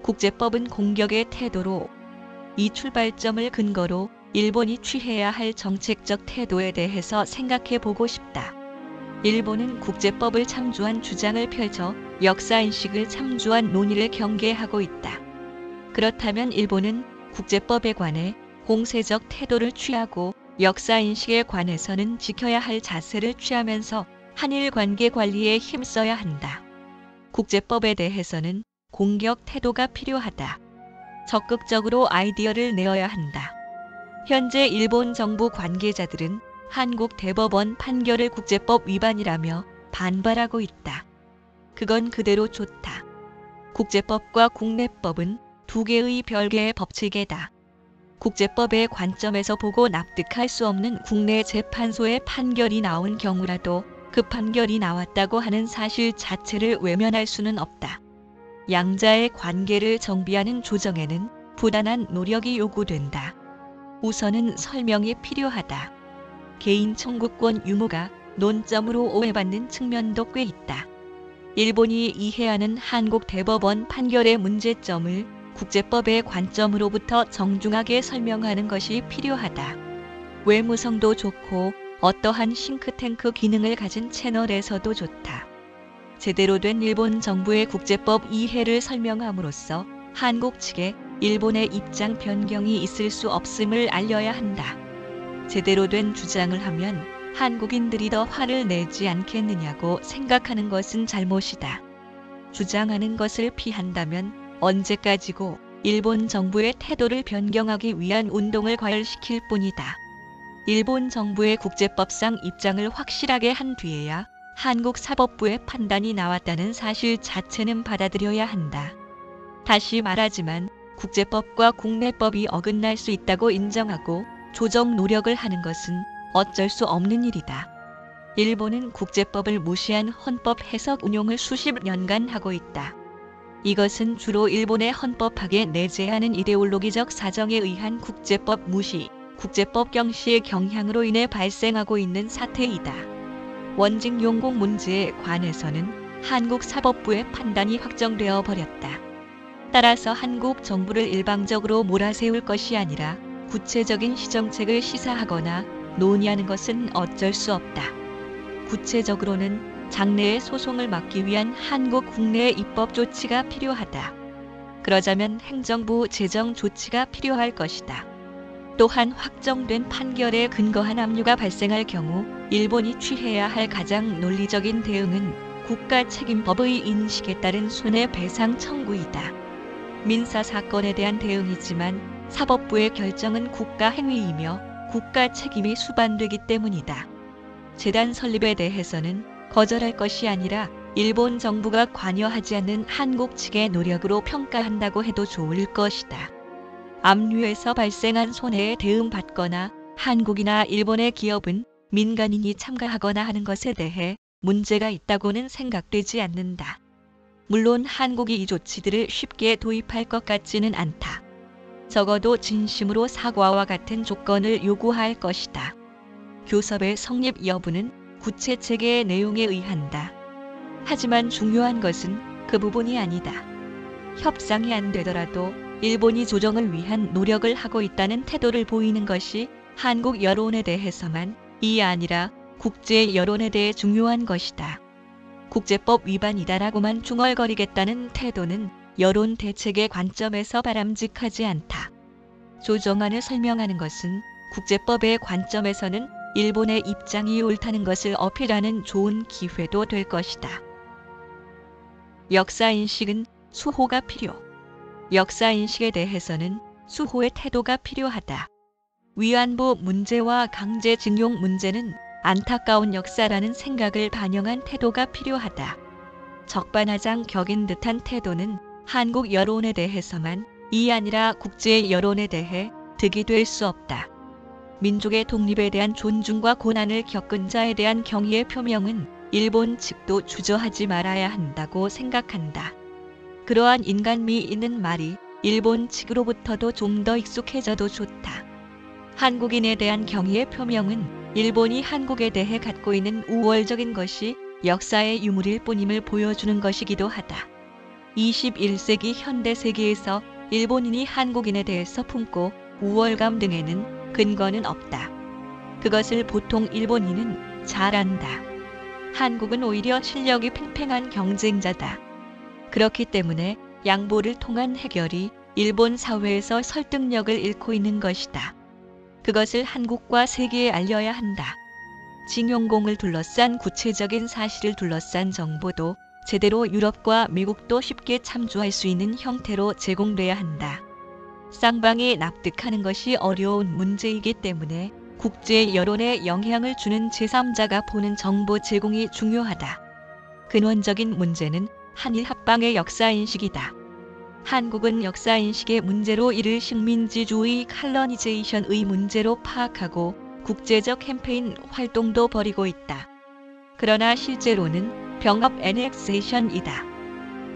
국제법은 공격의 태도로 이 출발점을 근거로 일본이 취해야 할 정책적 태도에 대해서 생각해 보고 싶다. 일본은 국제법을 참조한 주장을 펼쳐 역사인식을 참조한 논의를 경계하고 있다. 그렇다면 일본은 국제법에 관해 공세적 태도를 취하고 역사인식에 관해서는 지켜야 할 자세를 취하면서 한일 관계 관리에 힘써야 한다. 국제법에 대해서는 공격 태도가 필요하다. 적극적으로 아이디어를 내어야 한다. 현재 일본 정부 관계자들은 한국 대법원 판결을 국제법 위반이라며 반발하고 있다. 그건 그대로 좋다. 국제법과 국내법은 두 개의 별개의 법칙이다. 국제법의 관점에서 보고 납득할 수 없는 국내 재판소의 판결이 나온 경우라도 그 판결이 나왔다고 하는 사실 자체를 외면할 수는 없다. 양자의 관계를 정비하는 조정에는 부단한 노력이 요구된다. 우선은 설명이 필요하다. 개인 청구권 유무가 논점으로 오해받는 측면도 꽤 있다. 일본이 이해하는 한국 대법원 판결의 문제점을 국제법의 관점으로부터 정중하게 설명하는 것이 필요하다. 외무성도 좋고 어떠한 싱크탱크 기능을 가진 채널에서도 좋다. 제대로 된 일본 정부의 국제법 이해를 설명함으로써 한국 측에 일본의 입장 변경이 있을 수 없음을 알려야 한다. 제대로 된 주장을 하면 한국인들이 더 화를 내지 않겠느냐고 생각하는 것은 잘못이다. 주장하는 것을 피한다면 언제까지고 일본 정부의 태도를 변경하기 위한 운동을 과열시킬 뿐이다. 일본 정부의 국제법상 입장을 확실하게 한 뒤에야 한국 사법부의 판단이 나왔다는 사실 자체는 받아들여야 한다. 다시 말하지만 국제법과 국내법이 어긋날 수 있다고 인정하고 조정 노력을 하는 것은 어쩔 수 없는 일이다. 일본은 국제법을 무시한 헌법 해석 운용을 수십 년간 하고 있다. 이것은 주로 일본의 헌법학에 내재하는 이데올로기적 사정에 의한 국제법 무시, 국제법 경시의 경향으로 인해 발생하고 있는 사태이다. 원직 용공 문제에 관해서는 한국 사법부의 판단이 확정되어 버렸다. 따라서 한국 정부를 일방적으로 몰아세울 것이 아니라 구체적인 시정책을 시사하거나 논의하는 것은 어쩔 수 없다. 구체적으로는 장래의 소송을 막기 위한 한국 국내의 입법 조치가 필요하다. 그러자면 행정부 재정 조치가 필요할 것이다. 또한 확정된 판결에 근거한 압류가 발생할 경우 일본이 취해야 할 가장 논리적인 대응은 국가책임법의 인식에 따른 손해배상 청구이다. 민사사건에 대한 대응이지만 사법부의 결정은 국가행위이며 국가책임이 수반되기 때문이다. 재단 설립에 대해서는 거절할 것이 아니라 일본 정부가 관여하지 않는 한국 측의 노력으로 평가한다고 해도 좋을 것이다. 압류에서 발생한 손해에 대응받거나 한국이나 일본의 기업은 민간인이 참가하거나 하는 것에 대해 문제가 있다고는 생각되지 않는다. 물론 한국이 이 조치들을 쉽게 도입할 것 같지는 않다. 적어도 진심으로 사과와 같은 조건을 요구할 것이다. 교섭의 성립 여부는 구체 체계의 내용에 의한다. 하지만 중요한 것은 그 부분이 아니다. 협상이 안 되더라도 일본이 조정을 위한 노력을 하고 있다는 태도를 보이는 것이 한국 여론에 대해서만 이 아니라 국제 여론에 대해 중요한 것이다. 국제법 위반이다라고만 중얼거리겠다는 태도는 여론 대책의 관점에서 바람직하지 않다. 조정안을 설명하는 것은 국제법의 관점에서는 일본의 입장이 옳다는 것을 어필하는 좋은 기회도 될 것이다. 역사인식은 수호가 필요. 역사인식에 대해서는 수호의 태도가 필요하다. 위안부 문제와 강제징용 문제는 안타까운 역사라는 생각을 반영한 태도가 필요하다. 적반하장 격인 듯한 태도는 한국 여론에 대해서만 이 아니라 국제 여론에 대해 득이 될 수 없다. 민족의 독립에 대한 존중과 고난을 겪은 자에 대한 경의의 표명은 일본 측도 주저하지 말아야 한다고 생각한다. 그러한 인간미 있는 말이 일본 측으로부터도 좀 더 익숙해져도 좋다. 한국인에 대한 경의의 표명은 일본이 한국에 대해 갖고 있는 우월적인 것이 역사의 유물일 뿐임을 보여주는 것이기도 하다. 21세기 현대 세계에서 일본인이 한국인에 대해서 품고 우월감 등에는 근거는 없다. 그것을 보통 일본인은 잘 안다. 한국은 오히려 실력이 팽팽한 경쟁자다. 그렇기 때문에 양보를 통한 해결이 일본 사회에서 설득력을 잃고 있는 것이다. 그것을 한국과 세계에 알려야 한다. 징용공을 둘러싼 구체적인 사실을 둘러싼 정보도 제대로 유럽과 미국도 쉽게 참조할 수 있는 형태로 제공돼야 한다. 쌍방이 납득하는 것이 어려운 문제이기 때문에 국제 여론에 영향을 주는 제3자가 보는 정보 제공이 중요하다. 근원적인 문제는 한일 합방의 역사인식이다. 한국은 역사인식의 문제로 이를 식민지주의 칼로니제이션의 문제로 파악하고 국제적 캠페인 활동도 벌이고 있다. 그러나 실제로는 병합 애넥세이션이다.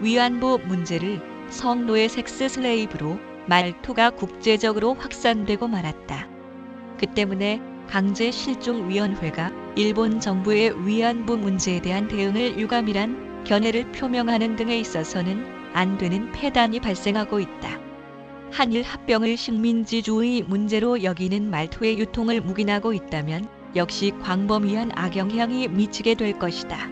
위안부 문제를 성노예 섹스 슬레이브로 말투가 국제적으로 확산되고 말았다. 그 때문에 강제실종위원회가 일본 정부의 위안부 문제에 대한 대응을 유감이란 견해를 표명하는 등에 있어서는 안 되는 폐단이 발생하고 있다. 한일 합병을 식민지주의 문제로 여기는 말투의 유통을 묵인하고 있다면 역시 광범위한 악영향이 미치게 될 것이다.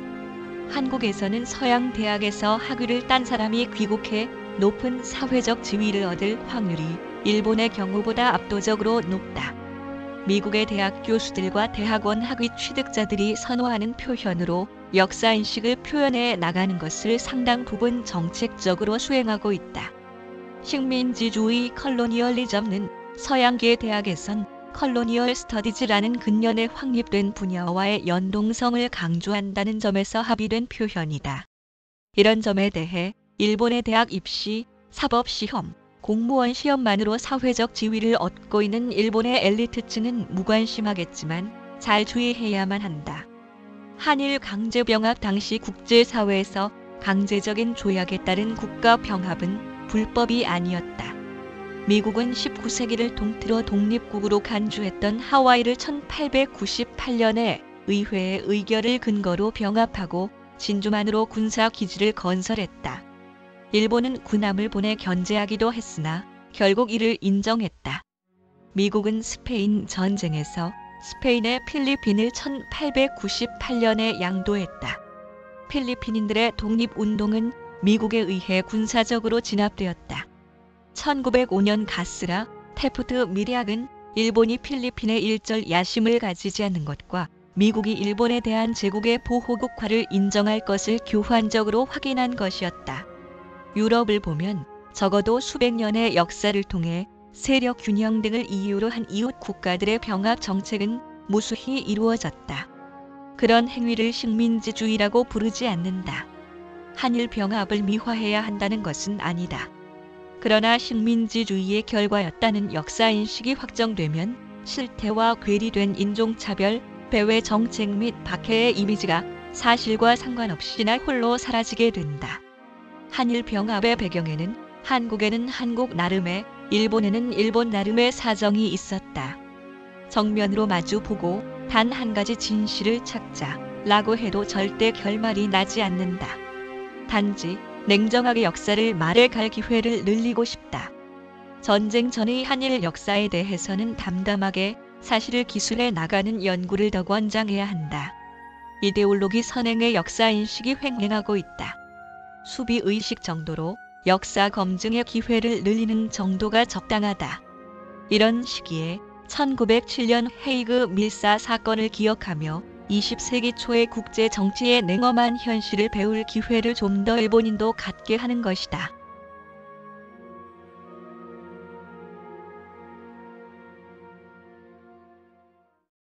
한국에서는 서양 대학에서 학위를 딴 사람이 귀국해 높은 사회적 지위를 얻을 확률이 일본의 경우보다 압도적으로 높다. 미국의 대학 교수들과 대학원 학위 취득자들이 선호하는 표현으로 역사인식을 표현해 나가는 것을 상당 부분 정책적으로 수행하고 있다. 식민지주의 컬로니얼리즘은 서양계 대학에선 컬로니얼 스터디즈라는 근년에 확립된 분야와의 연동성을 강조한다는 점에서 합의된 표현이다. 이런 점에 대해 일본의 대학 입시, 사법시험, 공무원 시험만으로 사회적 지위를 얻고 있는 일본의 엘리트층은 무관심하겠지만 잘 주의해야만 한다. 한일 강제병합 당시 국제사회에서 강제적인 조약에 따른 국가병합은 불법이 아니었다. 미국은 19세기를 통틀어 독립국으로 간주했던 하와이를 1898년에 의회의 의결을 근거로 병합하고 진주만으로 군사기지를 건설했다. 일본은 군함을 보내 견제하기도 했으나 결국 이를 인정했다. 미국은 스페인 전쟁에서 스페인의 필리핀을 1898년에 양도했다. 필리핀인들의 독립운동은 미국에 의해 군사적으로 진압되었다. 1905년 가스라 테프트 밀약은 일본이 필리핀에 일절 야심을 가지지 않는 것과 미국이 일본에 대한 제국의 보호국화를 인정할 것을 교환적으로 확인한 것이었다. 유럽을 보면 적어도 수백 년의 역사를 통해 세력 균형 등을 이유로 한 이웃 국가들의 병합 정책은 무수히 이루어졌다. 그런 행위를 식민지주의라고 부르지 않는다. 한일 병합을 미화해야 한다는 것은 아니다. 그러나 식민지주의의 결과였다는 역사인식이 확정되면 실태와 괴리된 인종차별, 배회 정책 및 박해의 이미지가 사실과 상관없이나 홀로 사라지게 된다. 한일 병합의 배경에는 한국에는 한국 나름의, 일본에는 일본 나름의 사정이 있었다. 정면으로 마주보고 단 한 가지 진실을 찾자라고 해도 절대 결말이 나지 않는다. 단지 냉정하게 역사를 말해갈 기회를 늘리고 싶다. 전쟁 전의 한일 역사에 대해서는 담담하게 사실을 기술해 나가는 연구를 더 권장해야 한다. 이데올로기 선행의 역사인식이 횡행하고 있다. 수비의식 정도로 역사 검증의 기회를 늘리는 정도가 적당하다. 이런 시기에 1907년 헤이그 밀사 사건을 기억하며 20세기 초의 국제 정치의 냉엄한 현실을 배울 기회를 좀 더 일본인도 갖게 하는 것이다.